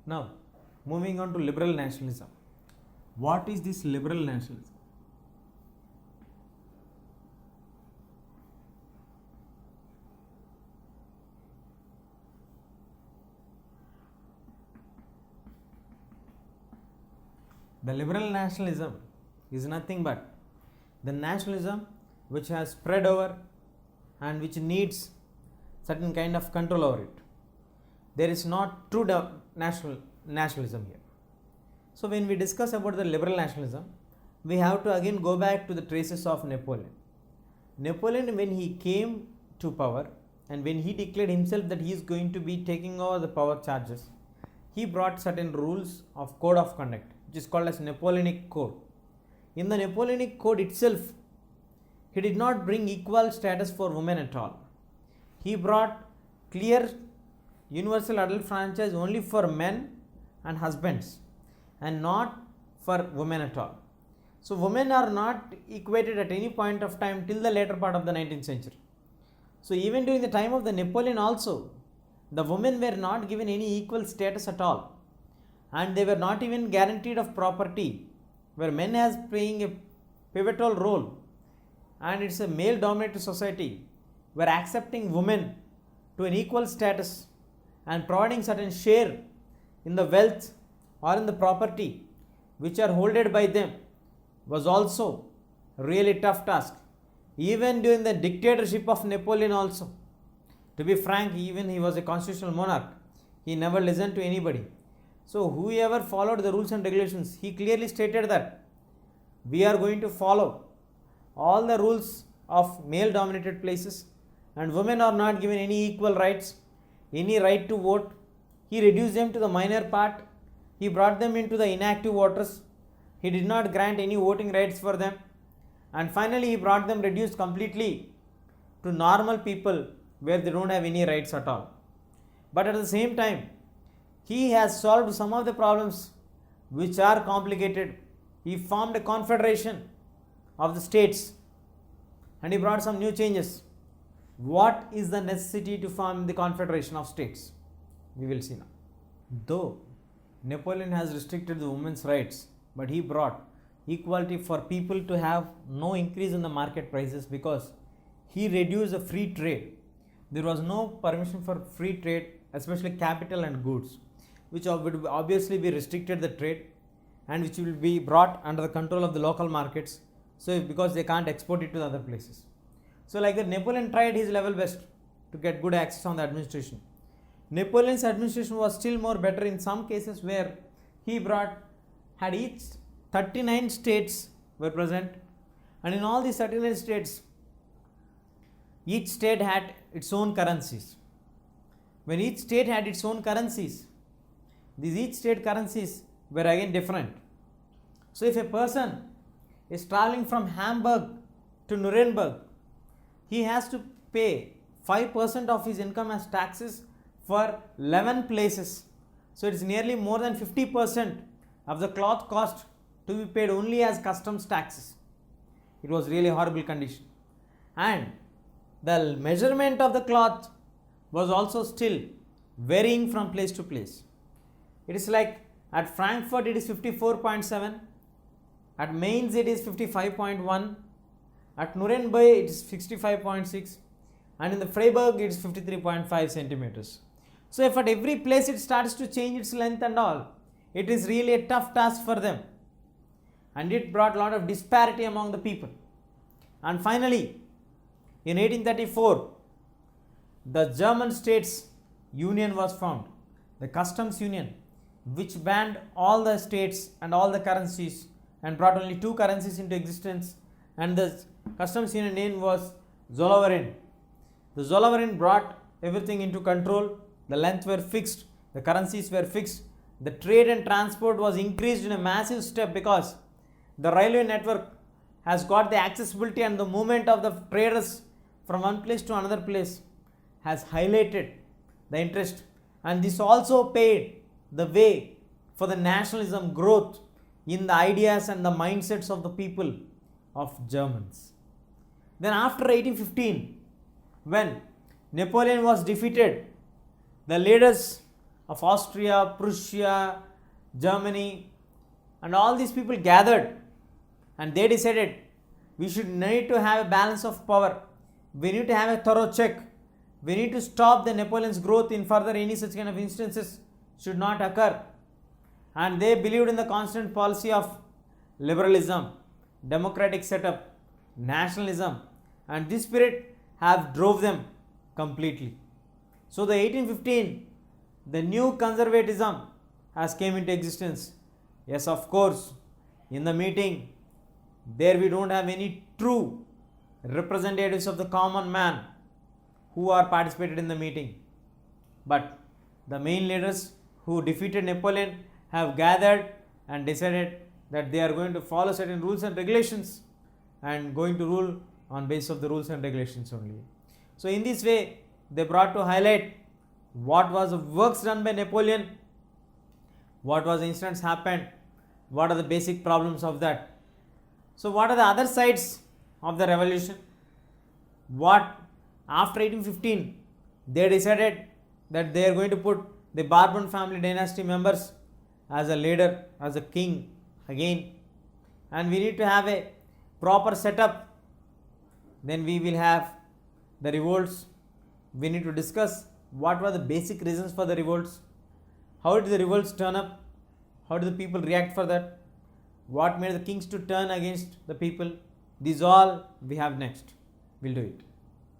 Now, moving on to liberal nationalism. What is this liberal nationalism? The liberal nationalism is nothing but the nationalism which has spread over and which needs certain kind of control over it. There is not true nationalism here. So when we discuss about the liberal nationalism, we have to again go back to the traces of Napoleon. Napoleon, when he came to power and when he declared himself that he is going to be taking over the power charges, he brought certain rules of code of conduct, which is called as Napoleonic Code. In the Napoleonic Code itself, he did not bring equal status for women at all. He brought clear universal adult franchise only for men and husbands and not for women at all. So women are not equated at any point of time till the later part of the 19th century. So even during the time of the Napoleon also, the women were not given any equal status at all, and they were not even guaranteed of property, where men has playing a pivotal role, and it's a male dominated society where accepting women to an equal status and providing certain share in the wealth or in the property which are holded by them was also really tough task. Even during the dictatorship of Napoleon also, to be frank, even he was a constitutional monarch, he never listened to anybody. So whoever followed the rules and regulations, he clearly stated that we are going to follow all the rules of male dominated places, and women are not given any equal rights, any right to vote. He reduced them to the minor part. He brought them into the inactive voters. He did not grant any voting rights for them, and finally he brought them reduced completely to normal people where they don't have any rights at all. But at the same time, he has solved some of the problems which are complicated. He formed a confederation of the states and he brought some new changes. What is the necessity to form the confederation of states? We will see now. Though Napoleon has restricted the women's rights, but he brought equality for people to have no increase in the market prices, because he reduced the free trade. There was no permission for free trade, especially capital and goods, which would obviously be restricted the trade and which will be brought under the control of the local markets. So because they can't export it to the other places. So like that, Napoleon tried his level best to get good access on the administration. Napoleon's administration was still more better in some cases where he had each 39 states were present, and in all these 39 states, each state had its own currencies. When each state had its own currencies, these each state currencies were again different. So if a person is traveling from Hamburg to Nuremberg, he has to pay 5% of his income as taxes for 11 places. So it is nearly more than 50% of the cloth cost to be paid only as customs taxes. It was really a horrible condition. And the measurement of the cloth was also still varying from place to place. It is like at Frankfurt it is 54.7, at Mainz it is 55.1, at Nuremberg it is 65.6, and in the Freiburg it is 53.5 centimeters. So if at every place it starts to change its length and all, it is really a tough task for them, and it brought a lot of disparity among the people. And finally, in 1834, the German States Union was formed, the Customs Union, which banned all the states and all the currencies and brought only two currencies into existence, and the Customs Union name was Zollverein. The Zollverein brought everything into control. The length were fixed, the currencies were fixed, the trade and transport was increased in a massive step, because the railway network has got the accessibility, and the movement of the traders from one place to another place has highlighted the interest, and this also paved the way for the nationalism growth in the ideas and the mindsets of the people of Germans. Then after 1815, when Napoleon was defeated, the leaders of Austria, Prussia, Germany, and all these people gathered, and they decided we should need to have a balance of power. We need to have a thorough check. We need to stop the Napoleon's growth in further any such kind of instances should not occur. And they believed in the constant policy of liberalism, democratic setup, nationalism, and this spirit have drove them completely. So the 1815, the new conservatism has came into existence. Yes, of course, in the meeting, there we don't have any true representatives of the common man who are participated in the meeting. But the main leaders who defeated Napoleon have gathered and decided that they are going to follow certain rules and regulations and going to rule on basis of the rules and regulations only. So in this way, they brought to highlight what was the works done by Napoleon, what was the incidents happened, what are the basic problems of that. So what are the other sides of the revolution? What after 1815 they decided that they are going to put the Bourbon family dynasty members as a leader, as a king again, and we need to have a proper setup. Then we will have the revolts. We need to discuss what were the basic reasons for the revolts, how did the revolts turn up, how did the people react for that, what made the kings to turn against the people. These all we have next. We'll do it.